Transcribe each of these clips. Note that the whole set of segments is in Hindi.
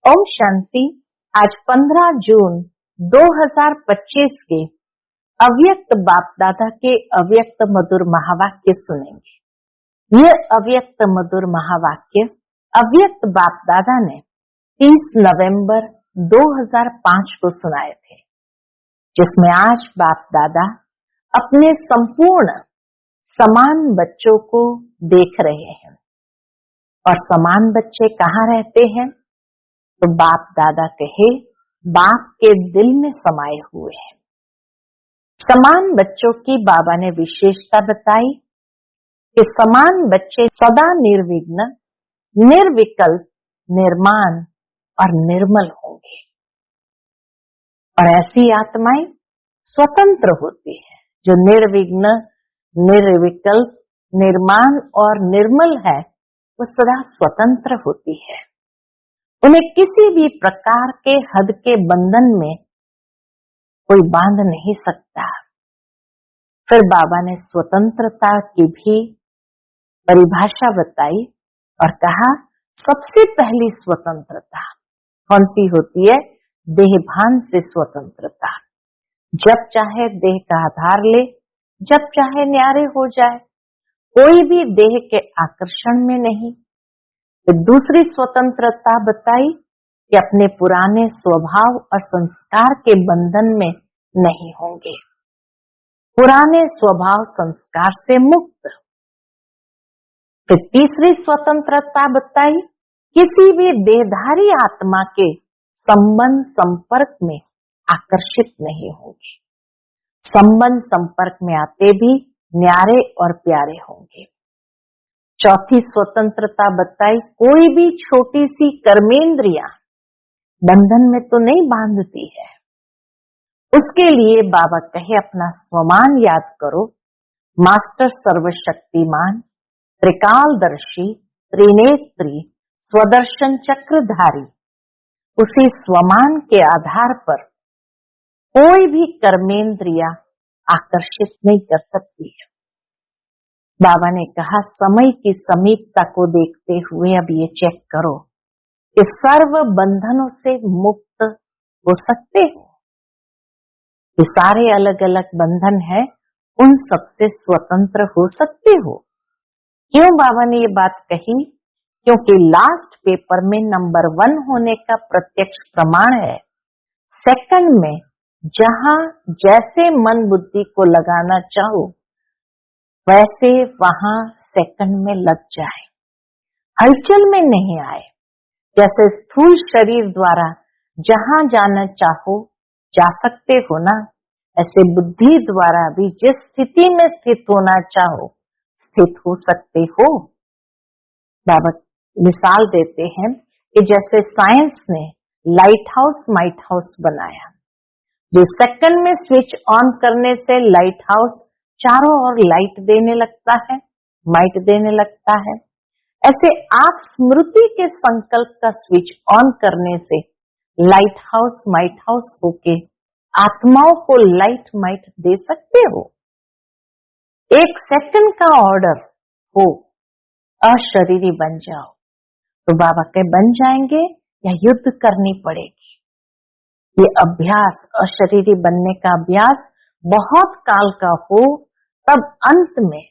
ओम शांति। आज 15 जून 2025 के अव्यक्त बाप दादा के अव्यक्त मधुर महावाक्य सुनेंगे। यह अव्यक्त मधुर महावाक्य अव्यक्त बाप दादा ने 30 नवंबर 2005 को सुनाए थे, जिसमें आज बाप दादा अपने संपूर्ण समान बच्चों को देख रहे हैं। और समान बच्चे कहाँ रहते हैं? तो बाप दादा कहे बाप के दिल में समाये हुए हैं। समान बच्चों की बाबा ने विशेषता बताई कि समान बच्चे सदा निर्विघ्न, निर्विकल्प, निर्माण और निर्मल होंगे। और ऐसी आत्माएं स्वतंत्र होती है जो निर्विघ्न, निर्विकल्प, निर्माण और निर्मल है, वो सदा स्वतंत्र होती है। उन्हें किसी भी प्रकार के हद के बंधन में कोई बांध नहीं सकता। फिर बाबा ने स्वतंत्रता की भी परिभाषा बताई और कहा सबसे पहली स्वतंत्रता कौन सी होती है? देहभान से स्वतंत्रता। जब चाहे देह का आधार ले, जब चाहे न्यारे हो जाए, कोई भी देह के आकर्षण में नहीं। तो दूसरी स्वतंत्रता बताई कि अपने पुराने स्वभाव और संस्कार के बंधन में नहीं होंगे, पुराने स्वभाव संस्कार से मुक्त। फिर तीसरी स्वतंत्रता बताई किसी भी देहधारी आत्मा के संबंध संपर्क में आकर्षित नहीं होंगे। संबंध संपर्क में आते भी न्यारे और प्यारे होंगे। चौथी स्वतंत्रता बताई कोई भी छोटी सी कर्मेंद्रियां बंधन में तो नहीं बांधती है। उसके लिए बाबा कहे अपना स्वमान याद करो। मास्टर सर्वशक्तिमान, त्रिकालदर्शी, त्रिनेत्री, स्वदर्शन चक्रधारी। उसी स्वमान के आधार पर कोई भी कर्मेंद्रियां आकर्षित नहीं कर सकती है। बाबा ने कहा समय की समीपता को देखते हुए अब ये चेक करो कि सर्व बंधनों से मुक्त हो सकते हो। ये सारे अलग अलग बंधन है, उन सबसे स्वतंत्र हो सकते हो। क्यों बाबा ने ये बात कही? क्योंकि लास्ट पेपर में नंबर 1 होने का प्रत्यक्ष प्रमाण है। सेकंड में जहां जैसे मन बुद्धि को लगाना चाहो वैसे वहां सेकंड में लग जाए, हलचल में नहीं आए। जैसे स्थूल शरीर द्वारा जहां जाना चाहो जा सकते हो ना, ऐसे बुद्धि द्वारा भी जिस स्थिति में स्थित होना चाहो स्थित हो सकते हो। बाबा मिसाल देते हैं कि जैसे साइंस ने लाइट हाउस माइट हाउस बनाया, जो सेकंड में स्विच ऑन करने से लाइट हाउस चारों ओर लाइट देने लगता है, माइट देने लगता है। ऐसे आप स्मृति के संकल्प का स्विच ऑन करने से लाइट हाउस माइट हाउस होके आत्माओं को लाइट माइट दे सकते हो। एक सेकंड का ऑर्डर हो अशरीरी बन जाओ, तो बाबा के बन जाएंगे या युद्ध करनी पड़ेगी? ये अभ्यास, अशरीरी बनने का अभ्यास बहुत काल का हो तब अंत में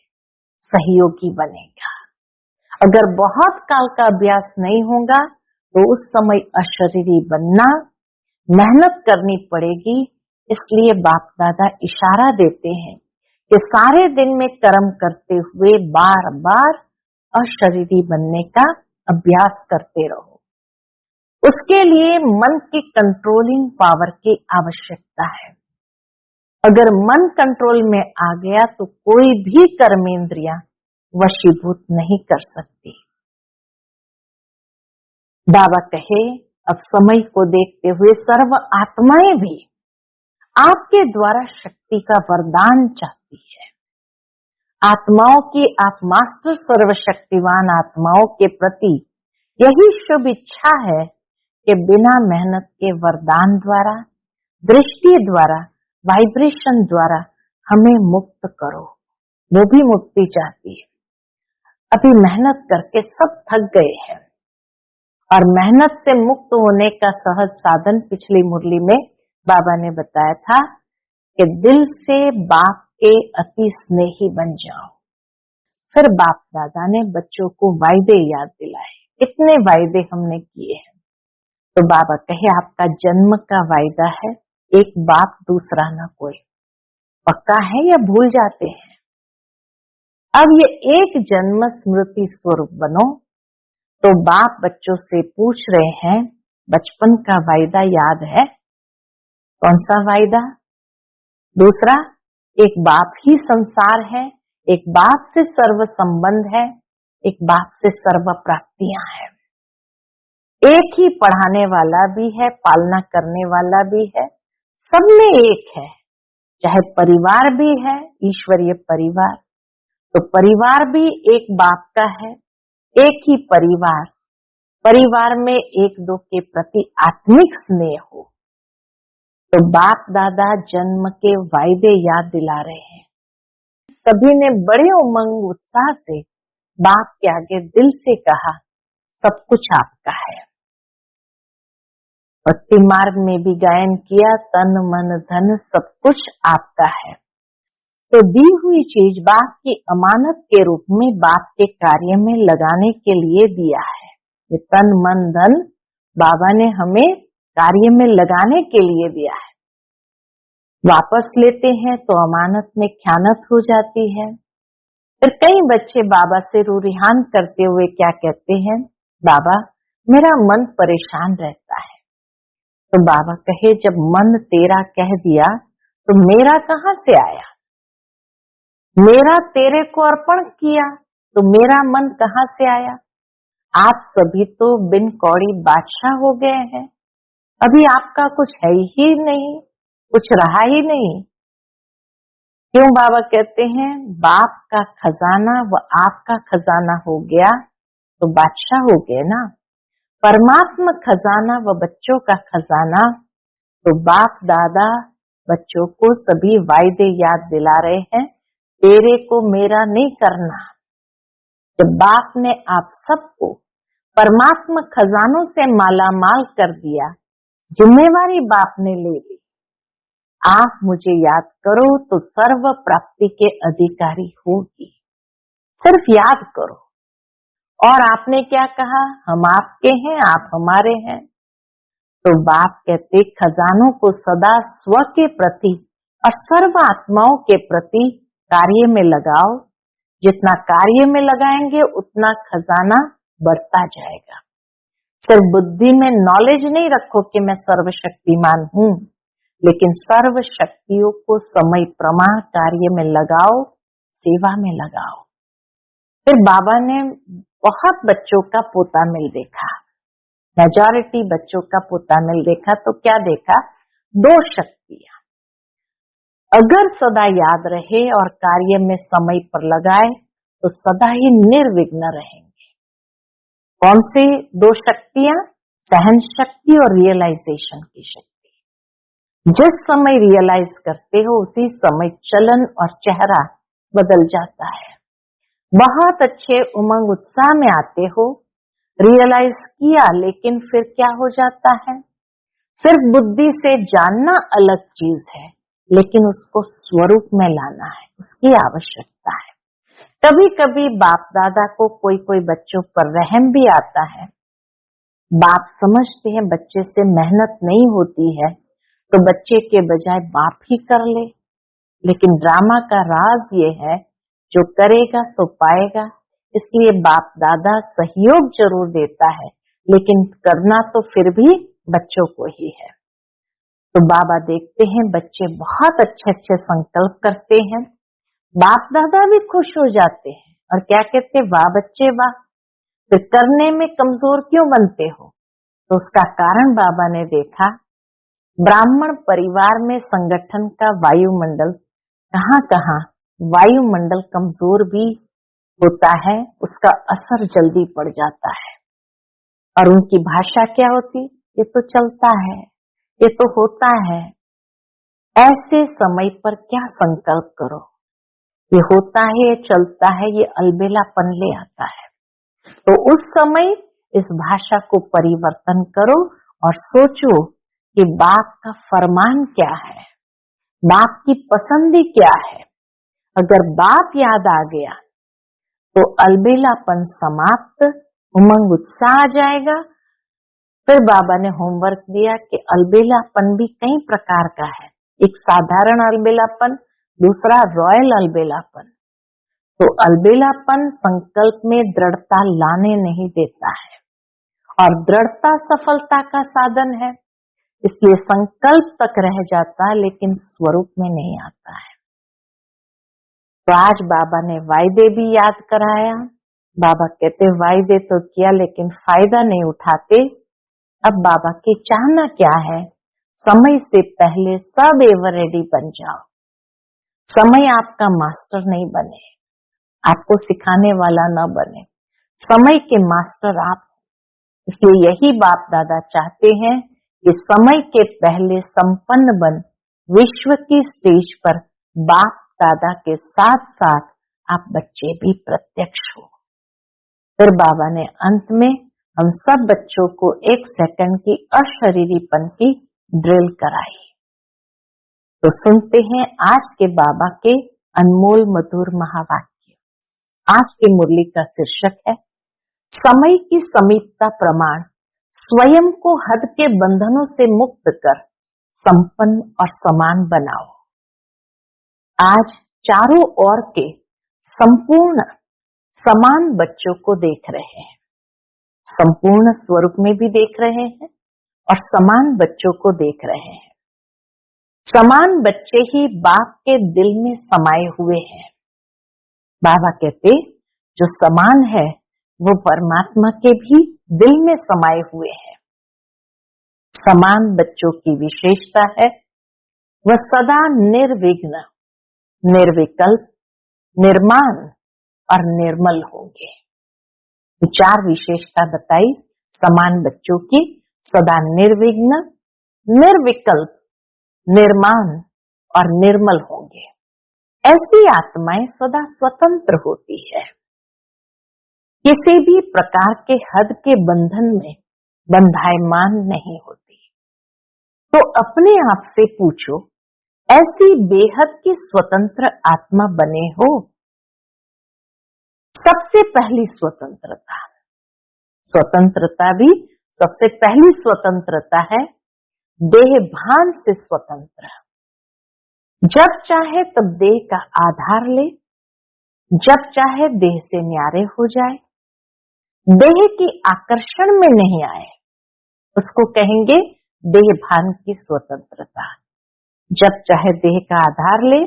सहयोगी बनेगा। अगर बहुत काल का अभ्यास नहीं होगा तो उस समय अशरीरी बनना, मेहनत करनी पड़ेगी। इसलिए बाप दादा इशारा देते हैं कि सारे दिन में कर्म करते हुए बार बार अशरीरी बनने का अभ्यास करते रहो। उसके लिए मन की कंट्रोलिंग पावर की आवश्यकता है। अगर मन कंट्रोल में आ गया तो कोई भी कर्मेंद्रियां वशीभूत नहीं कर सकती। बाबा कहे अब समय को देखते हुए सर्व आत्माएं भी आपके द्वारा शक्ति का वरदान चाहती है। आत्माओं की आप मास्टर सर्वशक्तिवान आत्माओं के प्रति यही शुभ इच्छा है कि बिना मेहनत के वरदान द्वारा, दृष्टि द्वारा, वाइब्रेशन द्वारा हमें मुक्त करो। वो भी मुक्ति चाहती है। अभी मेहनत करके सब थक गए हैं, और मेहनत से मुक्त होने का सहज साधन पिछली मुरली में बाबा ने बताया था कि दिल से बाप के अति स्नेही बन जाओ। फिर बाप दादा ने बच्चों को वायदे याद दिलाए। कितने वायदे हमने किए हैं। तो बाबा कहे आपका जन्म का वायदा है, एक बाप दूसरा ना कोई। पक्का है या भूल जाते हैं? अब ये एक जन्म स्मृति स्वरूप बनो। तो बाप बच्चों से पूछ रहे हैं, बचपन का वायदा याद है? कौन सा वायदा? दूसरा, एक बाप ही संसार है, एक बाप से सर्व संबंध है, एक बाप से सर्व प्राप्तियां हैं। एक ही पढ़ाने वाला भी है, पालना करने वाला भी है, सब में एक है। चाहे परिवार भी है, ईश्वरीय परिवार, तो परिवार भी एक बाप का है, एक ही परिवार। परिवार में एक दो के प्रति आत्मिक स्नेह हो। तो बाप दादा जन्म के वायदे याद दिला रहे हैं। सभी ने बड़े उमंग उत्साह से बाप के आगे दिल से कहा, सब कुछ आपका है। भक्ति मार्ग में भी गायन किया, तन मन धन सब कुछ आपका है। तो दी हुई चीज बाप की अमानत के रूप में बाप के कार्य में लगाने के लिए दिया है। ये तन मन धन बाबा ने हमें कार्य में लगाने के लिए दिया है। वापस लेते हैं तो अमानत में ख्यानत हो जाती है। फिर कई बच्चे बाबा से रूरिहान करते हुए क्या कहते हैं, बाबा मेरा मन परेशान रहता है। तो बाबा कहे, जब मन तेरा कह दिया तो मेरा कहां से आया? मेरा तेरे को अर्पण किया तो मेरा मन कहां से आया? आप सभी तो बिन कौड़ी बादशाह हो गए हैं, अभी आपका कुछ है ही नहीं, कुछ रहा ही नहीं। क्यों बाबा कहते हैं, बाप का खजाना व आपका खजाना हो गया तो बादशाह हो गए ना। परमात्मा खजाना व बच्चों का खजाना, तो बाप दादा बच्चों को सभी वायदे याद दिला रहे हैं, तेरे को मेरा नहीं करना। जब बाप ने आप सबको परमात्मा खजानों से मालामाल कर दिया, जिम्मेवारी बाप ने ले ली। आप मुझे याद करो तो सर्व प्राप्ति के अधिकारी होगी। सिर्फ याद करो। और आपने क्या कहा, हम आपके हैं, आप हमारे हैं। तो बाप कहते, खजानों को सदा स्व के प्रति और सर्व आत्माओं के प्रति कार्य में लगाओ। जितना कार्य में लगाएंगे उतना खजाना बढ़ता जाएगा। सिर्फ बुद्धि में नॉलेज नहीं रखो कि मैं सर्वशक्तिमान हूं, लेकिन सर्व शक्तियों को समय प्रमाण कार्य में लगाओ, सेवा में लगाओ। फिर बाबा ने बहुत बच्चों का पोता मिल देखा, मेजॉरिटी बच्चों का पोता मिल देखा। तो क्या देखा, दो शक्तियां अगर सदा याद रहे और कार्य में समय पर लगाए तो सदा ही निर्विघ्न रहेंगे। कौन सी दो शक्तियां? सहन शक्ति और रियलाइजेशन की शक्ति। जिस समय रियलाइज करते हो उसी समय चलन और चेहरा बदल जाता है। बहुत अच्छे उमंग उत्साह में आते हो, रियलाइज किया, लेकिन फिर क्या हो जाता है, सिर्फ बुद्धि से जानना अलग चीज है, लेकिन उसको स्वरूप में लाना है, उसकी आवश्यकता है। कभी कभी बाप दादा को कोई कोई बच्चों पर रहम भी आता है। बाप समझते हैं बच्चे से मेहनत नहीं होती है तो बच्चे के बजाय बाप ही कर ले। लेकिन ड्रामा का राज ये है, जो करेगा सो पाएगा। इसलिए बाप दादा सहयोग जरूर देता है, लेकिन करना तो फिर भी बच्चों को ही है। तो बाबा देखते हैं बच्चे बहुत अच्छे अच्छे संकल्प करते हैं, बाप दादा भी खुश हो जाते हैं और क्या कहते, वाह बच्चे वाह, फिर करने में कमजोर क्यों बनते हो? तो उसका कारण बाबा ने देखा, ब्राह्मण परिवार में संगठन का वायुमंडल कहाँ कहाँ वायुमंडल कमजोर भी होता है, उसका असर जल्दी पड़ जाता है। और उनकी भाषा क्या होती, ये तो चलता है, ये तो होता है। ऐसे समय पर क्या संकल्प करो, ये होता है, ये चलता है, ये अलबेलापन ले आता है। तो उस समय इस भाषा को परिवर्तन करो और सोचो कि बाप का फरमान क्या है, बाप की पसंदी क्या है। अगर बाप याद आ गया तो अलबेलापन समाप्त, उमंग उत्साह आ जाएगा। फिर बाबा ने होमवर्क दिया कि अलबेलापन भी कई प्रकार का है, एक साधारण अलबेलापन, दूसरा रॉयल अलबेलापन। तो अलबेलापन संकल्प में दृढ़ता लाने नहीं देता है और दृढ़ता सफलता का साधन है, इसलिए संकल्प तक रह जाता है लेकिन स्वरूप में नहीं आता है। तो आज बाबा ने वायदे भी याद कराया। बाबा कहते वायदे तो किया लेकिन फायदा नहीं उठाते। अब बाबा की चाहना क्या है, समय से पहले सब एवर रेडी बन जाओ। समय आपका मास्टर नहीं बने, आपको सिखाने वाला न बने, समय के मास्टर आप। इसलिए यही बाप दादा चाहते हैं कि समय के पहले संपन्न बन विश्व की स्टेज पर बाप दादा के साथ साथ आप बच्चे भी प्रत्यक्ष हो। फिर बाबा ने अंत में हम सब बच्चों को 1 सेकंड की अशरीरीपन की ड्रिल कराई। तो सुनते हैं आज के बाबा के अनमोल मधुर महावाक्य। आज की मुरली का शीर्षक है समय की समीपता प्रमाण, स्वयं को हद के बंधनों से मुक्त कर संपन्न और समान बनाओ। आज चारों ओर के संपूर्ण समान बच्चों को देख रहे हैं, संपूर्ण स्वरूप में भी देख रहे हैं और समान बच्चों को देख रहे हैं। समान बच्चे ही बाप के दिल में समाये हुए हैं। बाबा कहते जो समान है वो परमात्मा के भी दिल में समाये हुए हैं। समान बच्चों की विशेषता है वह सदा निर्विघ्न, निर्विकल्प, निर्माण और निर्मल होंगे। 4 विशेषता बताई समान बच्चों की, सदा निर्विघ्न, निर्विकल्प, निर्माण और निर्मल होंगे। ऐसी आत्माएं सदा स्वतंत्र होती है, किसी भी प्रकार के हद के बंधन में बंधायमान नहीं होती। तो अपने आप से पूछो, ऐसी बेहद की स्वतंत्र आत्मा बने हो? सबसे पहली स्वतंत्रता, स्वतंत्रता भी सबसे पहली स्वतंत्रता है देह भान से स्वतंत्र। जब चाहे तब देह का आधार ले, जब चाहे देह से न्यारे हो जाए, देह की आकर्षण में नहीं आए, उसको कहेंगे देह भान की स्वतंत्रता। जब चाहे देह का आधार ले,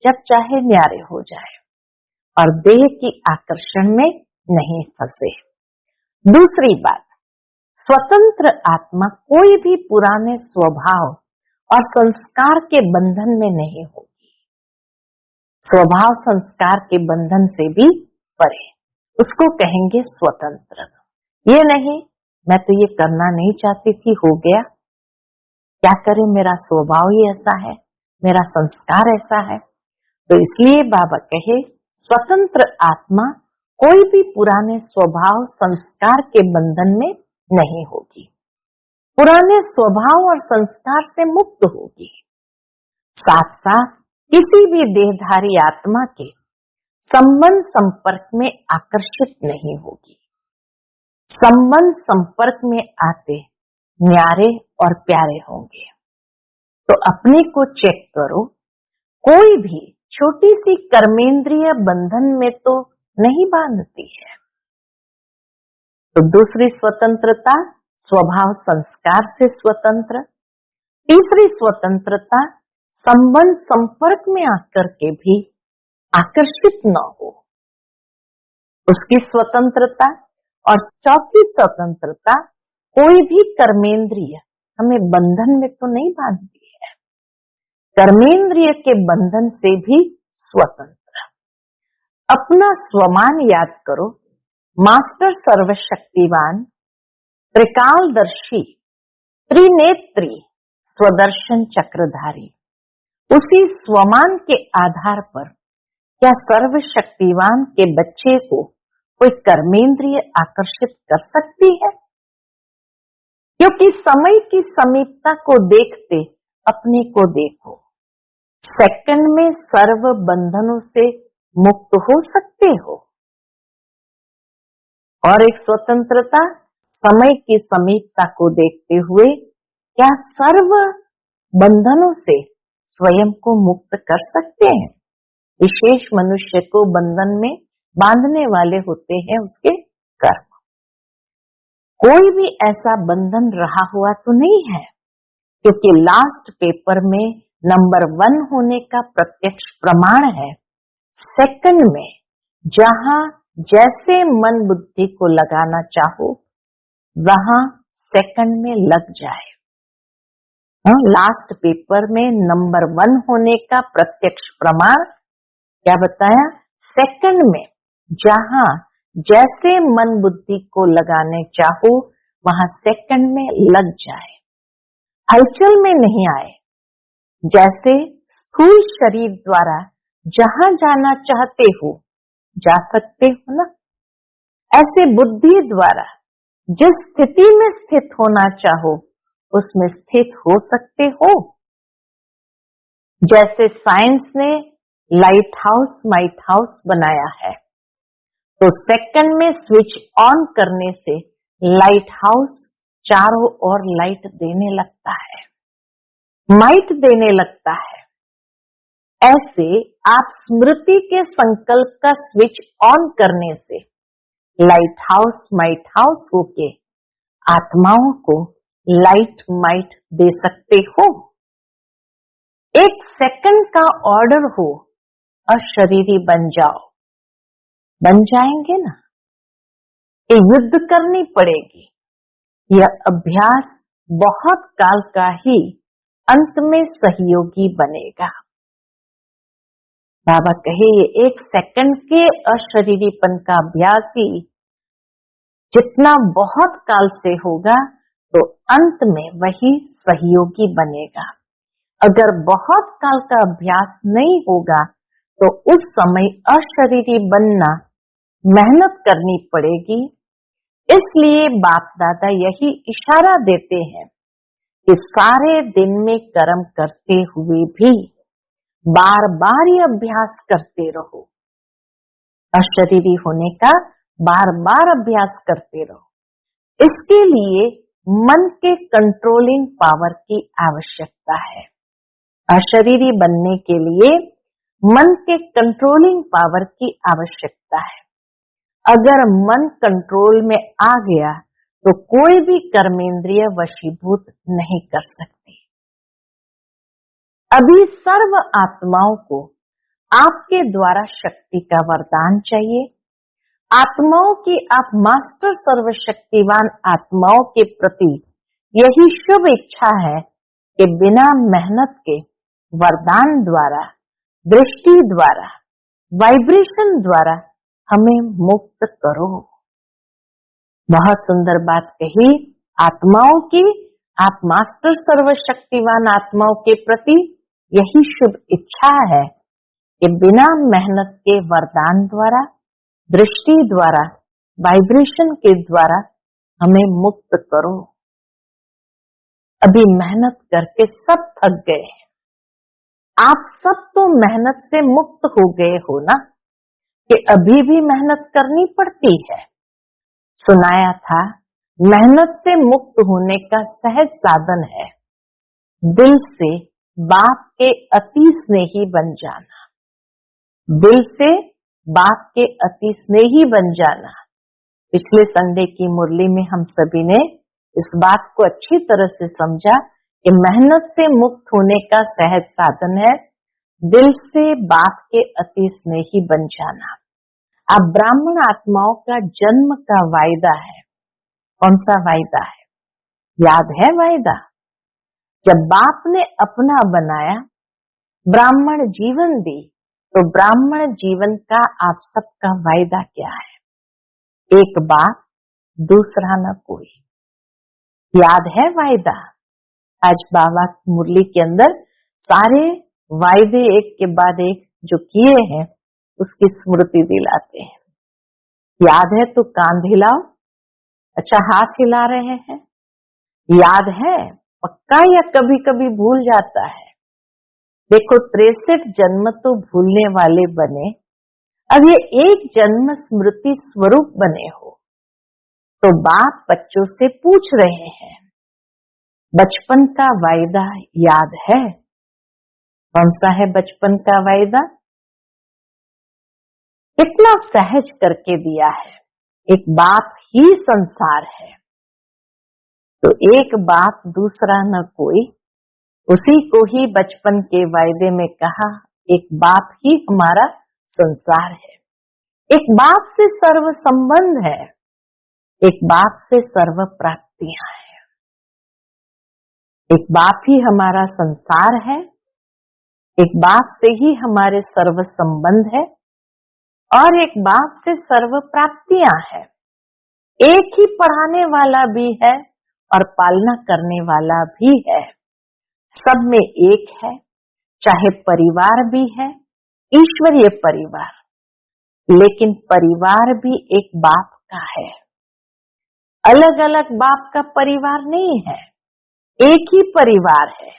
जब चाहे न्यारे हो जाए और देह की आकर्षण में नहीं फंसे। दूसरी बात, स्वतंत्र आत्मा कोई भी पुराने स्वभाव और संस्कार के बंधन में नहीं होगी। स्वभाव संस्कार के बंधन से भी परे, उसको कहेंगे स्वतंत्र। ये नहीं मैं तो ये करना नहीं चाहती थी, हो गया, क्या करें, मेरा स्वभाव ही ऐसा है, मेरा संस्कार ऐसा है। तो इसलिए बाबा कहे स्वतंत्र आत्मा कोई भी पुराने स्वभाव संस्कार के बंधन में नहीं होगी, पुराने स्वभाव और संस्कार से मुक्त होगी। साथ साथ किसी भी देहधारी आत्मा के संबंध संपर्क में आकर्षित नहीं होगी। संबंध संपर्क में आते न्यारे और प्यारे होंगे। तो अपने को चेक करो, कोई भी छोटी सी कर्मेंद्रिय बंधन में तो नहीं बांधती है। तो दूसरी स्वतंत्रता स्वभाव संस्कार से स्वतंत्र। तीसरी स्वतंत्रता संबंध संपर्क में आकर के भी आकर्षित न हो, उसकी स्वतंत्रता। और चौथी स्वतंत्रता कोई भी कर्मेंद्रिय हमें बंधन में तो नहीं बांधती है, कर्मेंद्रिय के बंधन से भी स्वतंत्र। अपना स्वमान याद करो, मास्टर सर्वशक्तिवान, त्रिकालदर्शी, त्रिनेत्री, स्वदर्शन चक्रधारी। उसी स्वमान के आधार पर क्या सर्वशक्तिवान के बच्चे को कोई कर्मेंद्रिय आकर्षित कर सकती है? क्योंकि समय की समीपता को देखते अपने को देखो, सेकंड में सर्व बंधनों से मुक्त हो सकते हो। और एक स्वतंत्रता, समय की समीपता को देखते हुए क्या सर्व बंधनों से स्वयं को मुक्त कर सकते हैं? विशेष मनुष्य को बंधन में बांधने वाले होते हैं उसके कर्म। कोई भी ऐसा बंधन रहा हुआ तो नहीं है, क्योंकि लास्ट पेपर में नंबर 1 होने का प्रत्यक्ष प्रमाण है। सेकंड में जहां जैसे मन बुद्धि को लगाना चाहो वहां सेकंड में लग जाए। लास्ट पेपर में नंबर 1 होने का प्रत्यक्ष प्रमाण क्या बताया? सेकंड में जहां जैसे मन बुद्धि को लगाने चाहो वहां सेकंड में लग जाए, हलचल में नहीं आए। जैसे स्थूल शरीर द्वारा जहां जाना चाहते हो जा सकते हो ना, ऐसे बुद्धि द्वारा जिस स्थिति में स्थित होना चाहो उसमें स्थित हो सकते हो। जैसे साइंस ने लाइट हाउस माइट हाउस बनाया है, तो सेकंड में स्विच ऑन करने से लाइट हाउस चारों ओर लाइट देने लगता है, माइट देने लगता है। ऐसे आप स्मृति के संकल्प का स्विच ऑन करने से लाइट हाउस माइट हाउस होके आत्माओं को लाइट माइट दे सकते हो। एक सेकंड का ऑर्डर हो, अशरीरी बन जाओ, बन जाएंगे ना? ये युद्ध करनी पड़ेगी। यह अभ्यास बहुत काल का ही अंत में सहयोगी बनेगा। बाबा कहे ये एक सेकंड के अशरीरीपन का अभ्यास ही जितना बहुत काल से होगा तो अंत में वही सहयोगी बनेगा। अगर बहुत काल का अभ्यास नहीं होगा तो उस समय अशरीरी बनना मेहनत करनी पड़ेगी। इसलिए बाप दादा यही इशारा देते हैं कि सारे दिन में कर्म करते हुए भी बार बार ये अभ्यास करते रहो, अशरीरी होने का बार बार अभ्यास करते रहो। इसके लिए मन के कंट्रोलिंग पावर की आवश्यकता है। अशरीरी बनने के लिए मन के कंट्रोलिंग पावर की आवश्यकता है। अगर मन कंट्रोल में आ गया तो कोई भी कर्मेंद्रिय वशीभूत नहीं कर सकती। अभी सर्व आत्माओं को आपके द्वारा शक्ति का वरदान चाहिए। आत्माओं की आप मास्टर सर्वशक्तिवान आत्माओं के प्रति यही शुभ इच्छा है कि बिना मेहनत के वरदान द्वारा, दृष्टि द्वारा, वाइब्रेशन द्वारा हमें मुक्त करो। बहुत सुंदर बात कही आत्माओं की। आप मास्टर सर्वशक्तिवान आत्माओं के प्रति यही शुभ इच्छा है कि बिना मेहनत के वरदान द्वारा, दृष्टि द्वारा, वाइब्रेशन के द्वारा हमें मुक्त करो। अभी मेहनत करके सब थक गए हैं। आप सब तो मेहनत से मुक्त हो गए हो ना, कि अभी भी मेहनत करनी पड़ती है। सुनाया था मेहनत से मुक्त होने का सहज साधन है दिल से बाप के अति स्नेही बन जाना। दिल से बाप के अति स्नेही बन जाना। पिछले संडे की मुरली में हम सभी ने इस बात को अच्छी तरह से समझा कि मेहनत से मुक्त होने का सहज साधन है दिल से बाप के अति स्नेही बन जाना। अब ब्राह्मण आत्माओं का जन्म का वायदा है। कौन सा वायदा है? याद है वायदा? जब बाप ने अपना बनाया, ब्राह्मण जीवन दी, तो ब्राह्मण जीवन का आप सबका वायदा क्या है? एक बाप, दूसरा न कोई। याद है वायदा? आज बाबा मुरली के अंदर सारे वायदे एक के बाद एक जो किए हैं उसकी स्मृति दिलाते हैं। याद है तो कान हिलाओ। अच्छा, हाथ हिला रहे हैं। याद है पक्का या कभी कभी भूल जाता है? देखो, 63 जन्म तो भूलने वाले बने, अब ये एक जन्म स्मृति स्वरूप बने हो। तो बाप बच्चों से पूछ रहे हैं, बचपन का वायदा याद है? कौन सा है बचपन का वायदा? कितना सहज करके दिया है। एक बाप ही संसार है, तो एक बाप दूसरा न कोई, उसी को ही बचपन के वायदे में कहा, एक बाप ही हमारा संसार है। एक बाप से सर्व संबंध है, एक बाप से सर्व प्राप्तियां हैं। एक बाप ही हमारा संसार है, एक बाप से ही हमारे सर्व संबंध है, और एक बाप से सर्व प्राप्तियां हैं। एक ही पढ़ाने वाला भी है और पालना करने वाला भी है। सब में एक है, चाहे परिवार भी है, ईश्वरीय परिवार, लेकिन परिवार भी एक बाप का है। अलग अलग बाप का परिवार नहीं है, एक ही परिवार है।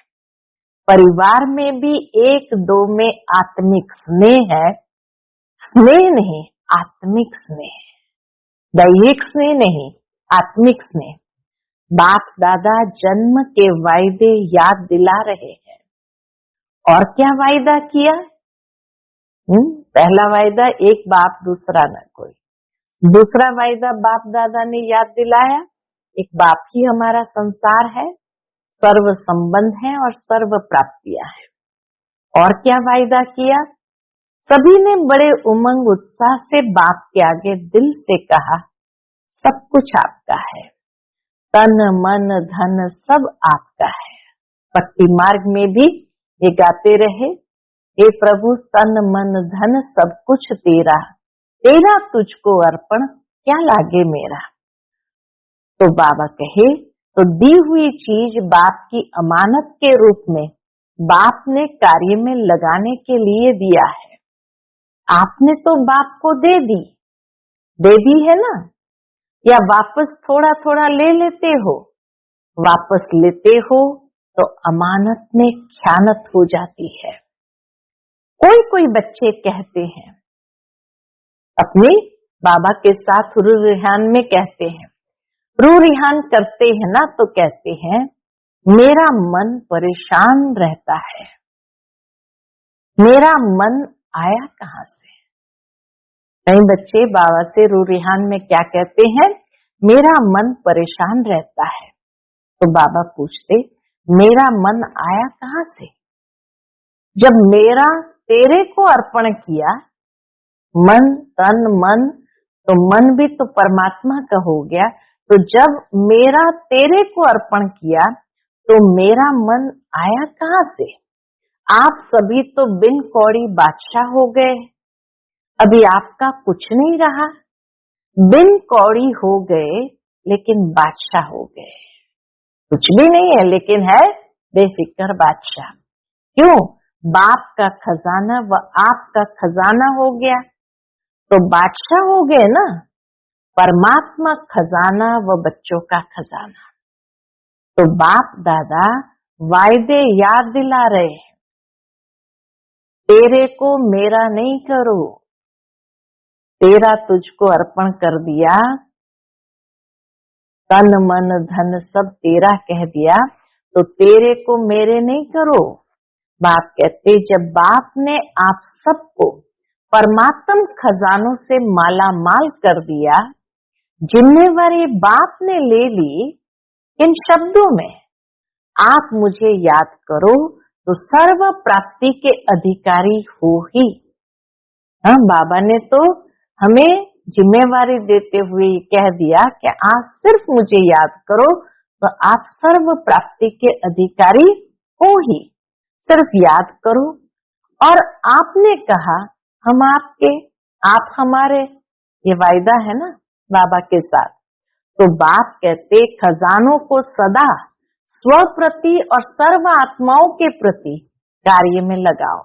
परिवार में भी एक दो में आत्मिक स्नेह है, स्नेह नहीं आत्मिक स्नेह, दैहिक स्नेह नहीं आत्मिक स्नेह। बाप दादा जन्म के वायदे याद दिला रहे हैं। और क्या वायदा किया? पहला वायदा एक बाप दूसरा न कोई। दूसरा वायदा बाप दादा ने याद दिलाया, एक बाप ही हमारा संसार है, सर्व संबंध है और सर्व प्राप्तियां हैं। और क्या वायदा किया? सभी ने बड़े उमंग उत्साह से बाप के आगे दिल से कहा, सब कुछ आपका है, तन मन धन सब आपका है। भक्ति मार्ग में भी ये गाते रहे, हे प्रभु तन मन धन सब कुछ तेरा, तेरा तुझको अर्पण क्या लागे मेरा। तो बाबा कहे, तो दी हुई चीज बाप की अमानत के रूप में बाप ने कार्य में लगाने के लिए दिया है। आपने तो बाप को दे दी है ना, या वापस थोड़ा थोड़ा ले लेते हो? वापस लेते हो तो अमानत में ख्यानत हो जाती है। कोई कोई बच्चे कहते हैं, अपने बाबा के साथ रू रिहान में कहते हैं, रू रिहान करते हैं ना, तो कहते हैं मेरा मन परेशान रहता है। मेरा मन आया कहां से? कई बच्चे बाबा से रू रिहान में क्या कहते हैं, मेरा मन परेशान रहता है। तो बाबा पूछते, मेरा मन आया कहां से? जब मेरा तेरे को अर्पण किया, मन तन मन, तो मन भी तो परमात्मा का हो गया। तो जब मेरा तेरे को अर्पण किया, तो मेरा मन आया कहां से? आप सभी तो बिन कौड़ी बादशाह हो गए, अभी आपका कुछ नहीं रहा। बिन कौड़ी हो गए लेकिन बादशाह हो गए। कुछ भी नहीं है लेकिन है बेफिक्र बादशाह। क्यों? बाप का खजाना व आपका खजाना हो गया, तो बादशाह हो गए ना। परमात्मा खजाना व बच्चों का खजाना। तो बाप दादा वायदे याद दिला रहे हैं, तेरे को मेरा नहीं करो, तेरा तुझको अर्पण कर दिया, तन मन धन सब तेरा कह दिया, तो तेरे को मेरे नहीं करो। बाप कहते, जब बाप ने आप सबको परमात्म खजानों से माला माल कर दिया, जिम्मेवारी बाप ने ले ली। इन शब्दों में आप मुझे याद करो तो सर्व प्राप्ति के अधिकारी हो ही। हाँ, बाबा ने तो हमें जिम्मेवारी देते हुए कह दिया कि आप सिर्फ मुझे याद करो तो आप सर्व प्राप्ति के अधिकारी हो ही। सिर्फ याद करो। और आपने कहा हम आपके, आप हमारे, ये वायदा है ना बाबा के साथ। तो बाप कहते, खजानों को सदा स्व प्रति और सर्व आत्माओं के प्रति कार्य में लगाओ।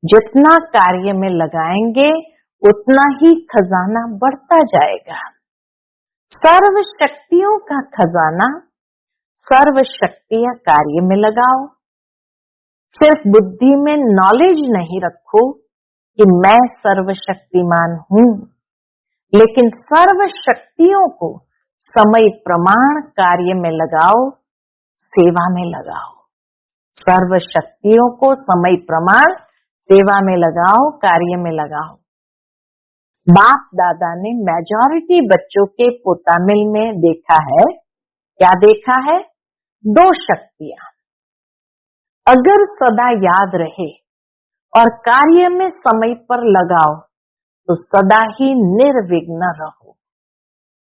जितना कार्य में लगाएंगे उतना ही खजाना बढ़ता जाएगा। सर्व शक्तियों का खजाना, सर्व शक्तियां कार्य में लगाओ। सिर्फ बुद्धि में नॉलेज नहीं रखो कि मैं सर्वशक्तिमान हूं, लेकिन सर्व शक्तियों को समय प्रमाण कार्य में लगाओ, सेवा में लगाओ। सर्व शक्तियों को समय प्रमाण सेवा में लगाओ, कार्य में लगाओ। बाप दादा ने मेजॉरिटी बच्चों के पोतामिल में देखा है, क्या देखा है? दो शक्तियां अगर सदा याद रहे और कार्य में समय पर लगाओ तो सदा ही निर्विघ्न रहो।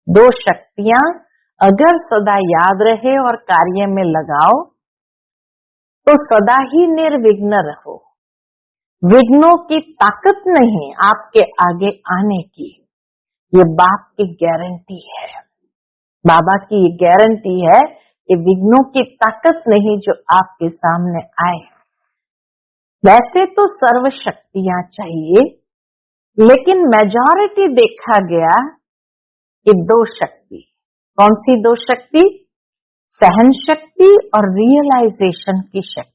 दो शक्तियां अगर सदा याद रहे और कार्य में लगाओ तो सदा ही निर्विघ्न रहो। विघ्नों की ताकत नहीं आपके आगे आने की, ये बाप की गारंटी है। बाबा की ये गारंटी है कि विघ्नों की ताकत नहीं जो आपके सामने आए। वैसे तो सर्व शक्तियां चाहिए, लेकिन मेजॉरिटी देखा गया कि दो शक्ति। कौन सी दो शक्ति? सहन शक्ति और रियलाइजेशन की शक्ति।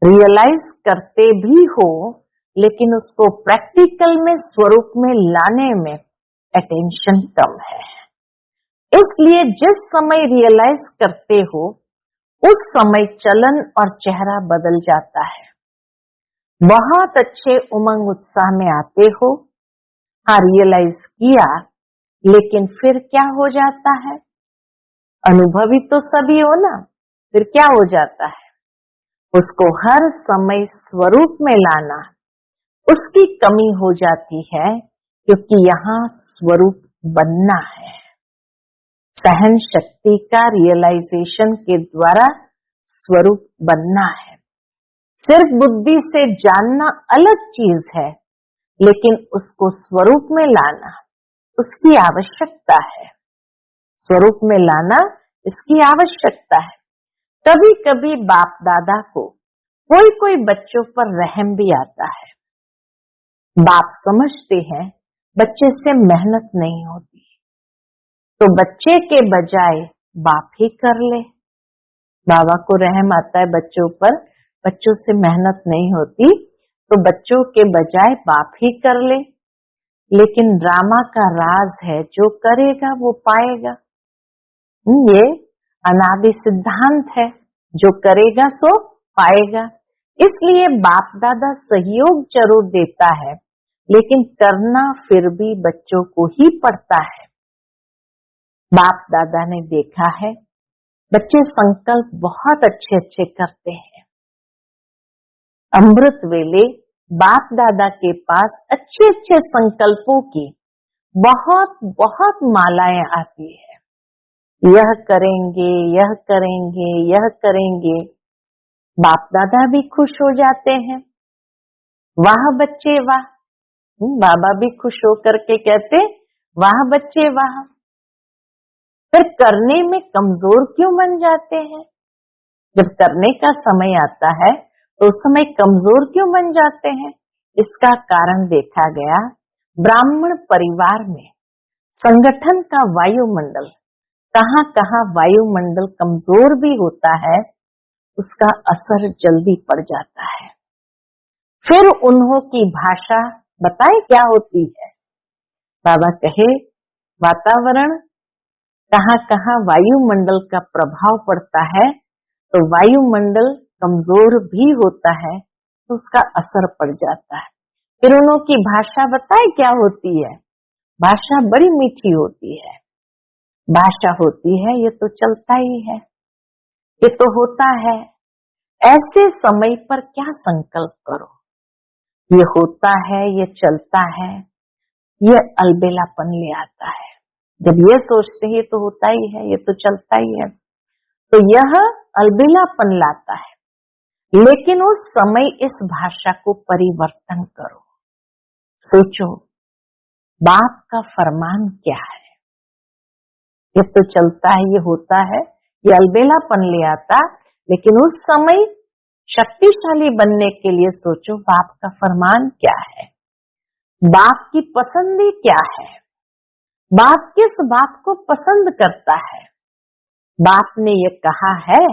रियलाइज करते भी हो लेकिन उसको प्रैक्टिकल में स्वरूप में लाने में अटेंशन कम है। इसलिए जिस समय रियलाइज करते हो उस समय चलन और चेहरा बदल जाता है। बहुत अच्छे उमंग उत्साह में आते हो, हाँ रियलाइज किया, लेकिन फिर क्या हो जाता है? अनुभवी तो सभी हो ना, फिर क्या हो जाता है? उसको हर समय स्वरूप में लाना उसकी कमी हो जाती है, क्योंकि यहाँ स्वरूप बनना है। सहन शक्ति का रियलाइजेशन के द्वारा स्वरूप बनना है। सिर्फ बुद्धि से जानना अलग चीज है, लेकिन उसको स्वरूप में लाना उसकी आवश्यकता है। स्वरूप में लाना इसकी आवश्यकता है। कभी कभी बाप दादा को कोई बच्चों पर रहम भी आता है। बाप समझते हैं बच्चे से मेहनत नहीं होती, तो बच्चे के बजाय बाप ही कर ले। बाबा को रहम आता है बच्चों पर, बच्चों से मेहनत नहीं होती तो बच्चों के बजाय बाप ही कर ले। लेकिन ड्रामा का राज है, जो करेगा वो पाएगा। ये अनादि सिद्धांत है, जो करेगा सो पाएगा। इसलिए बाप दादा सहयोग जरूर देता है, लेकिन करना फिर भी बच्चों को ही पड़ता है। बाप दादा ने देखा है बच्चे संकल्प बहुत अच्छे अच्छे करते हैं। अमृत वेले बाप दादा के पास अच्छे अच्छे संकल्पों की बहुत बहुत मालाएं आती है। यह करेंगे, यह करेंगे, यह करेंगे। बाप दादा भी खुश हो जाते हैं, वाह बच्चे वाह। बाबा भी खुश होकर के कहते वाह बच्चे वाह। फिर करने में कमजोर क्यों बन जाते हैं? जब करने का समय आता है तो उस समय कमजोर क्यों बन जाते हैं? इसका कारण देखा गया ब्राह्मण परिवार में संगठन का वायुमंडल, कहां कहां वायुमंडल कमजोर भी होता है, उसका असर जल्दी पड़ जाता है। फिर उन्हों की भाषा बताए क्या होती है? बाबा कहे वातावरण कहां कहां वायुमंडल का प्रभाव पड़ता है, तो वायुमंडल कमजोर भी होता है तो उसका असर पड़ जाता है। फिर उन्हों की भाषा बताए क्या होती है? भाषा बड़ी मीठी होती है। भाषा होती है ये तो चलता ही है, ये तो होता है। ऐसे समय पर क्या संकल्प करो? ये होता है, ये चलता है, ये अलबेलापन ले आता है। जब ये सोचते हैं तो होता ही है, ये तो चलता ही है, तो यह अलबेलापन लाता है। लेकिन उस समय इस भाषा को परिवर्तन करो। सोचो बाप का फरमान क्या है? ये तो चलता है, ये होता है, ये अलबेलापन ले आता, लेकिन उस समय शक्तिशाली बनने के लिए सोचो बाप का फरमान क्या है। बाप की पसंद ही क्या है, बाप किस बात को पसंद करता है, बाप ने ये कहा है,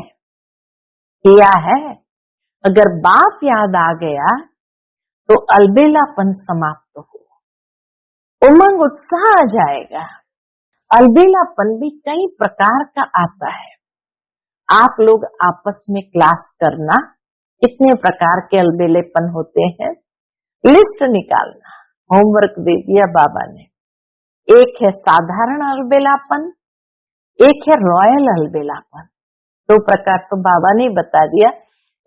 किया है। अगर बाप याद आ गया तो अलबेलापन समाप्त हो, उमंग उत्साह आ जाएगा। अलबेलापन भी कई प्रकार का आता है। आप लोग आपस में क्लास करना, कितने प्रकार के अलबेलेपन होते हैं, लिस्ट निकालना। होमवर्क दे दिया बाबा ने। एक है साधारण अलबेलापन, एक है रॉयल अलबेलापन। दो प्रकार तो बाबा ने बता दिया,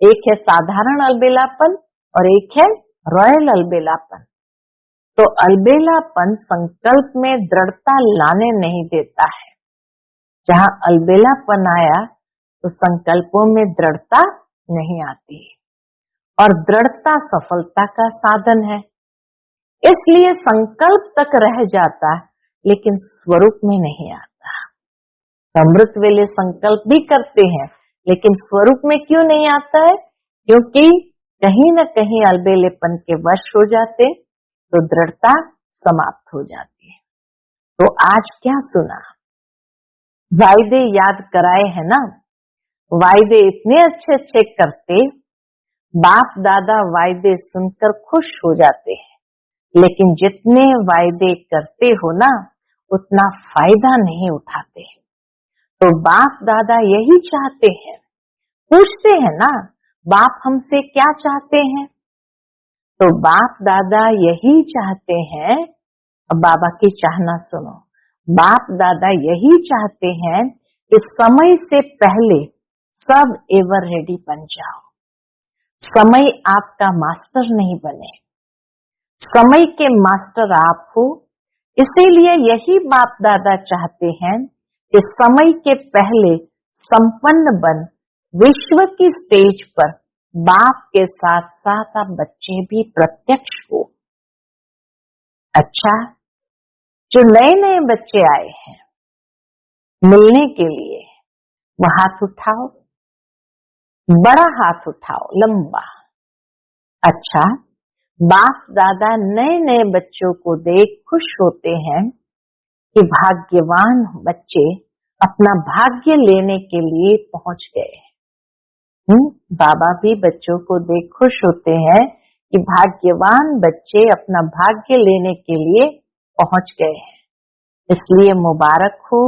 एक है साधारण अलबेलापन और एक है रॉयल अलबेलापन। तो अलबेलापन संकल्प में दृढ़ता लाने नहीं देता है। जहां अलबेलापन आया तो संकल्पों में दृढ़ता नहीं आती, और दृढ़ता सफलता का साधन है। इसलिए संकल्प तक रह जाता लेकिन स्वरूप में नहीं आता। अमृत वेले संकल्प भी करते हैं लेकिन स्वरूप में क्यों नहीं आता है? क्योंकि कहीं न कहीं अलबेलेपन के वश हो जाते तो दृढ़ता समाप्त हो जाती है। तो आज क्या सुना? वायदे याद कराए हैं ना। वायदे इतने अच्छे अच्छे करते, बाप दादा वायदे सुनकर खुश हो जाते हैं, लेकिन जितने वायदे करते हो ना उतना फायदा नहीं उठाते। तो बाप दादा यही चाहते हैं, पूछते हैं ना बाप हमसे क्या चाहते हैं, तो बाप दादा यही चाहते हैं। अब बाबा की चाहना सुनो। बाप दादा यही चाहते हैं कि समय से पहले सब एवर रेडी बन जाओ। समय आपका मास्टर नहीं बने, समय के मास्टर आप हो। इसीलिए यही बाप दादा चाहते हैं कि समय के पहले संपन्न बन विश्व की स्टेज पर बाप के साथ साथ आप बच्चे भी प्रत्यक्ष हो। अच्छा, जो नए नए बच्चे आए हैं मिलने के लिए, वो हाथ उठाओ, बड़ा हाथ उठाओ, लंबा। अच्छा, बाप दादा नए नए बच्चों को देख खुश होते हैं कि भाग्यवान बच्चे अपना भाग्य लेने के लिए पहुंच गए। बाबा भी बच्चों को देख खुश होते हैं कि भाग्यवान बच्चे अपना भाग्य लेने के लिए पहुंच गए हैं। इसलिए मुबारक हो,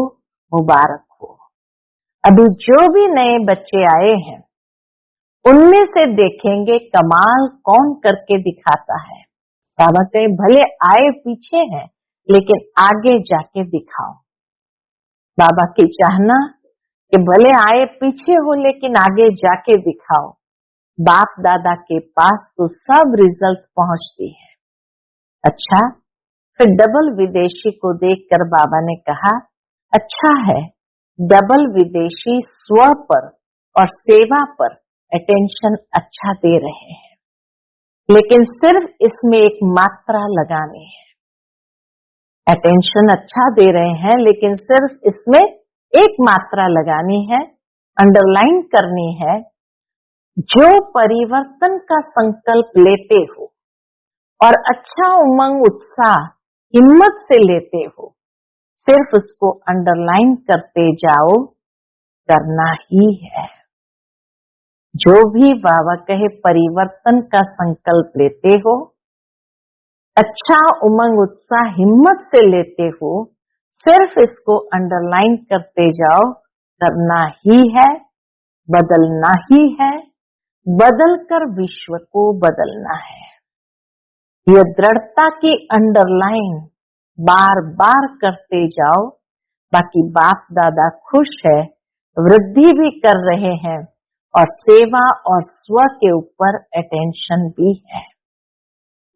मुबारक हो। अभी जो भी नए बच्चे आए हैं उनमें से देखेंगे कमाल कौन करके दिखाता है। बाबा कहे भले आए पीछे हैं लेकिन आगे जाके दिखाओ। बाबा की चाहना कि भले आए पीछे हो लेकिन आगे जाके दिखाओ। बाप दादा के पास तो सब रिजल्ट पहुंचती है। अच्छा, फिर डबल विदेशी को देखकर बाबा ने कहा, अच्छा है डबल विदेशी स्व पर और सेवा पर अटेंशन अच्छा दे रहे हैं, लेकिन सिर्फ इसमें एक मात्रा लगानी है। अटेंशन अच्छा दे रहे हैं लेकिन सिर्फ इसमें एक मात्रा लगानी है, अंडरलाइन करनी है। जो परिवर्तन का संकल्प लेते हो और अच्छा उमंग उत्साह हिम्मत से लेते हो, सिर्फ उसको अंडरलाइन करते जाओ, करना ही है। जो भी बाबा कहे परिवर्तन का संकल्प लेते हो, अच्छा उमंग उत्साह हिम्मत से लेते हो, सिर्फ इसको अंडरलाइन करते जाओ, करना ही है, बदलना ही है, बदलकर विश्व को बदलना है। यह दृढ़ता की अंडरलाइन बार बार करते जाओ। बाकी बाप दादा खुश है, वृद्धि भी कर रहे हैं और सेवा और स्व के ऊपर अटेंशन भी है,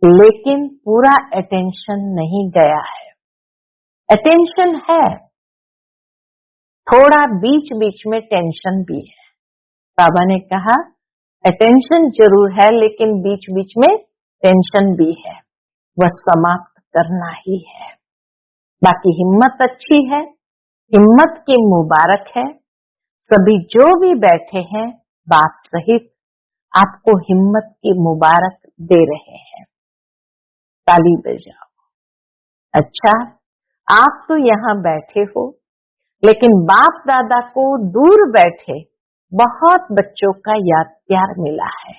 लेकिन पूरा अटेंशन नहीं गया है। अटेंशन है, थोड़ा बीच बीच में टेंशन भी है। बाबा ने कहा अटेंशन जरूर है लेकिन बीच बीच में टेंशन भी है, वह समाप्त करना ही है। बाकी हिम्मत अच्छी है, हिम्मत की मुबारक है। सभी जो भी बैठे हैं बाप सहित आपको हिम्मत की मुबारक दे रहे हैं। ताली बजाओ। अच्छा, आप तो यहाँ बैठे हो, लेकिन बाप दादा को दूर बैठे बहुत बच्चों का याद प्यार मिला है,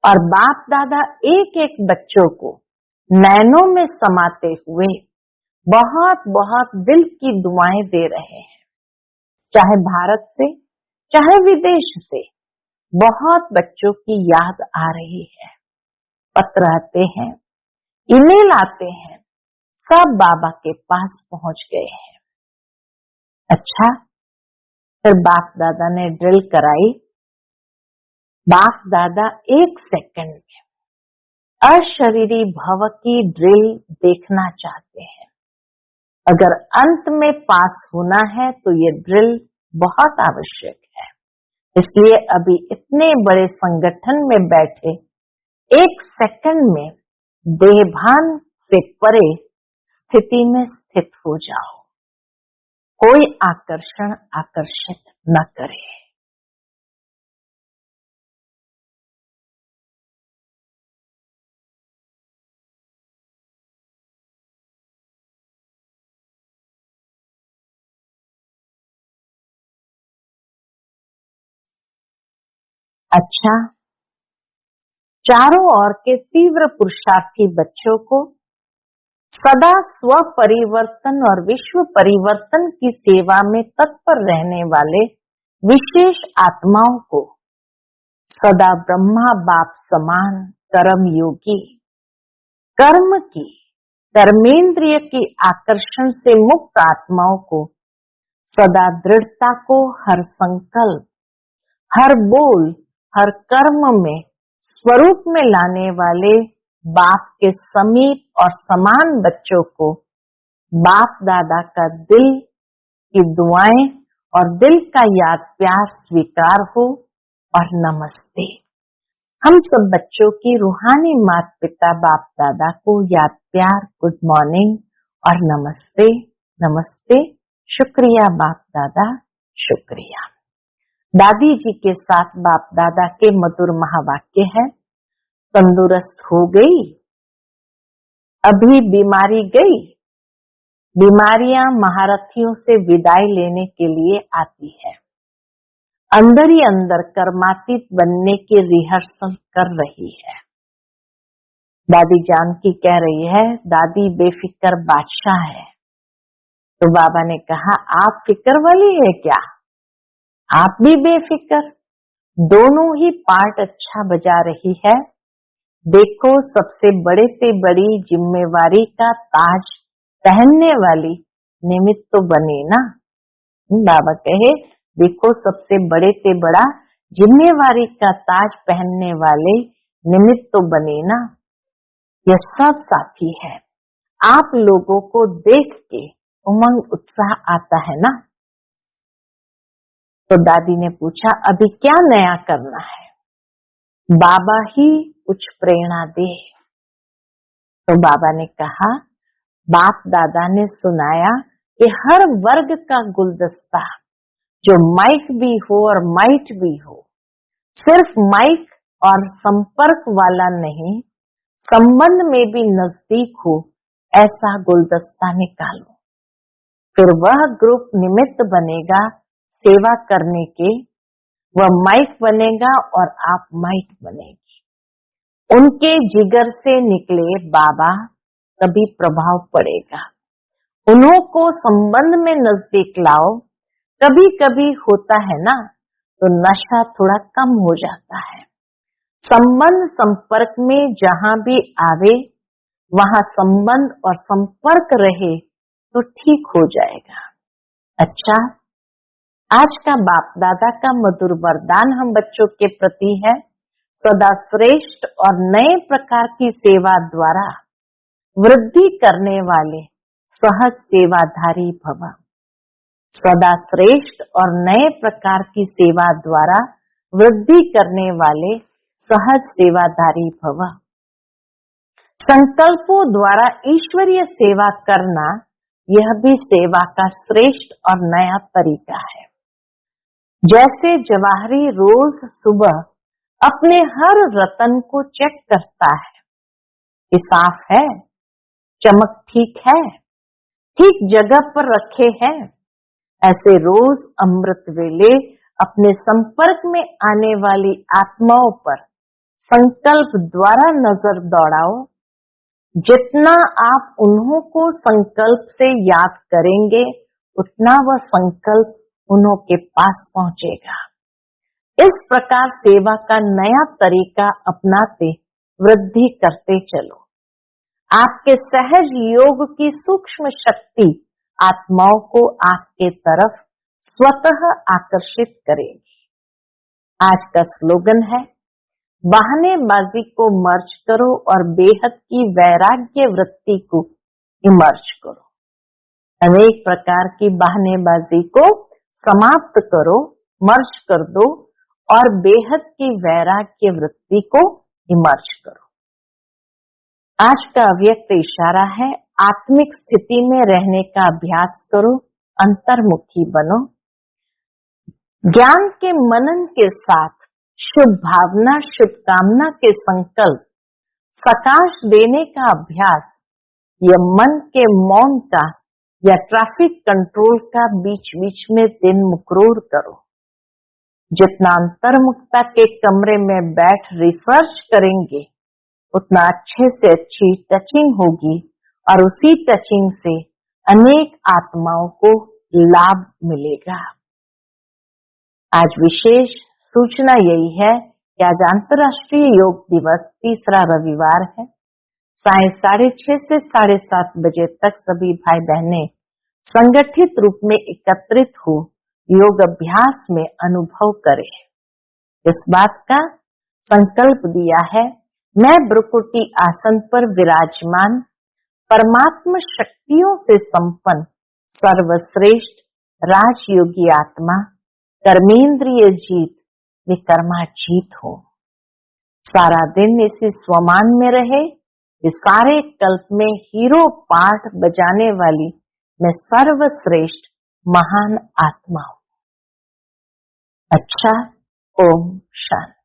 और बाप दादा एक एक बच्चों को नैनों में समाते हुए बहुत बहुत दिल की दुआएं दे रहे हैं। चाहे भारत से, चाहे विदेश से बहुत बच्चों की याद आ रही है। पत्र आते हैं, ईमेल आते हैं, सब बाबा के पास पहुंच गए हैं। अच्छा, फिर बाप दादा ने ड्रिल कराई। बाप दादा 1 सेकंड में अशरीरी भव की ड्रिल देखना चाहते हैं। अगर अंत में पास होना है तो ये ड्रिल बहुत आवश्यक है। इसलिए अभी इतने बड़े संगठन में बैठे 1 सेकंड में देहभान से परे स्थिति में स्थित हो जाओ। कोई आकर्षण आकर्षित न करे। अच्छा, चारों ओर के तीव्र पुरुषार्थी बच्चों को सदा स्व परिवर्तन और विश्व परिवर्तन की सेवा में तत्पर रहने वाले विशेष आत्माओं को सदा ब्रह्मा बाप समान कर्म योगी, कर्म की, कर्मेंद्रिय की आकर्षण से मुक्त आत्माओं को सदा दृढ़ता को हर संकल्प, हर बोल, हर कर्म में स्वरूप में लाने वाले बाप के समीप और समान बच्चों को बाप दादा का दिल की दुआएं और दिल का याद प्यार स्वीकार हो और नमस्ते। हम सब बच्चों की रूहानी माता पिता बाप दादा को याद प्यार गुड मॉर्निंग और नमस्ते। नमस्ते, शुक्रिया बाप दादा, शुक्रिया। दादी जी के साथ बाप दादा के मधुर महावाक्य है। तंदुरुस्त हो गई, अभी बीमारी गई। बीमारियां महारथियों से विदाई लेने के लिए आती है। अंदर ही अंदर कर्मातीत बनने की रिहर्सल कर रही है। दादी जानकी कह रही है, दादी बेफिक्र बादशाह है। तो बाबा ने कहा, आप फिक्र वाली है क्या? आप भी बेफिक्र। दोनों ही पार्ट अच्छा बजा रही है। देखो, सबसे बड़े से बड़ी जिम्मेवारी का ताज पहनने वाली निमित्त तो बने ना। बाबा कहे, देखो सबसे बड़े से बड़ा जिम्मेवारी का ताज पहनने वाले निमित्त तो बने ना। यह सब साथी है। आप लोगों को देख के उमंग उत्साह आता है ना। तो दादी ने पूछा, अभी क्या नया करना है? बाबा ही कुछ प्रेरणा दे। तो बाबा ने कहा, बाप दादा ने सुनाया कि हर वर्ग का गुलदस्ता, जो माइक भी हो और माइट भी हो, सिर्फ माइक और संपर्क वाला नहीं, संबंध में भी नजदीक हो, ऐसा गुलदस्ता निकालो। फिर वह ग्रुप निमित्त बनेगा सेवा करने के, वह माइक बनेगा और आप माइट बनेगी। उनके जिगर से निकले बाबा तभी प्रभाव पड़ेगा। उन्हों को संबंध में नजदीक लाओ। कभी कभी होता है ना, तो नशा थोड़ा कम हो जाता है। संबंध संपर्क में जहां भी आवे, वहां संबंध और संपर्क रहे तो ठीक हो जाएगा। अच्छा, आज का बाप दादा का मधुर वरदान हम बच्चों के प्रति है, सदा श्रेष्ठ और नए प्रकार की सेवा द्वारा वृद्धि करने वाले सहज सेवाधारी भव। सदा श्रेष्ठ और नए प्रकार की सेवा द्वारा वृद्धि करने वाले सहज सेवाधारी भव। संकल्पों द्वारा ईश्वरीय सेवा करना, यह भी सेवा का श्रेष्ठ और नया तरीका है। जैसे जवाहरी रोज सुबह अपने हर रतन को चेक करता है, कि साफ है, चमक ठीक है, ठीक जगह पर रखे हैं। ऐसे रोज अमृत वेले अपने संपर्क में आने वाली आत्माओं पर संकल्प द्वारा नजर दौड़ाओ। जितना आप उन्हों को संकल्प से याद करेंगे, उतना वह संकल्प उन्हों के पास पहुंचेगा। इस प्रकार सेवा का नया तरीका अपनाते वृद्धि करते चलो। आपके सहज योग की सूक्ष्म शक्ति आत्माओं को आपके तरफ स्वतः आकर्षित करेगी। आज का स्लोगन है, बहानेबाजी को मर्ज करो और बेहद की वैराग्य वृत्ति को इमर्ज करो। अनेक प्रकार की बहानेबाजी को समाप्त करो, मर्ज कर दो और बेहद की वैराग्य वृत्ति को इमर्ज करो। आज का अव्यक्त इशारा है, आत्मिक स्थिति में रहने का अभ्यास करो, अंतर्मुखी बनो। ज्ञान के मनन के साथ शुभ भावना, शुभकामना के संकल्प, सकाश देने का अभ्यास या मन के मौन का या ट्रैफिक कंट्रोल का बीच बीच में दिन मुकरूर करो। जितना अंतर्मुखता के कमरे में बैठ रिसर्च करेंगे, उतना अच्छे से अच्छी टचिंग होगी और उसी टचिंग से अनेक आत्माओं को लाभ मिलेगा। आज विशेष सूचना यही है कि आज अंतर्राष्ट्रीय योग दिवस, तीसरा रविवार है। साय 6:30 से 7:30 बजे तक सभी भाई बहनें संगठित रूप में एकत्रित हो योग अभ्यास में अनुभव करें। इस बात का संकल्प दिया है, मैं ब्रुकुटी आसन पर विराजमान परमात्मा शक्तियों से संपन्न सर्वश्रेष्ठ राजयोगी आत्मा कर्मेंद्रिय जीत विकर्मा जीत हो। सारा दिन इसी स्वमान में रहे, इस सारे कल्प में हीरो पार्ट बजाने वाली मैं सर्वश्रेष्ठ महान आत्मा हूं। अच्छा, ओम शांति।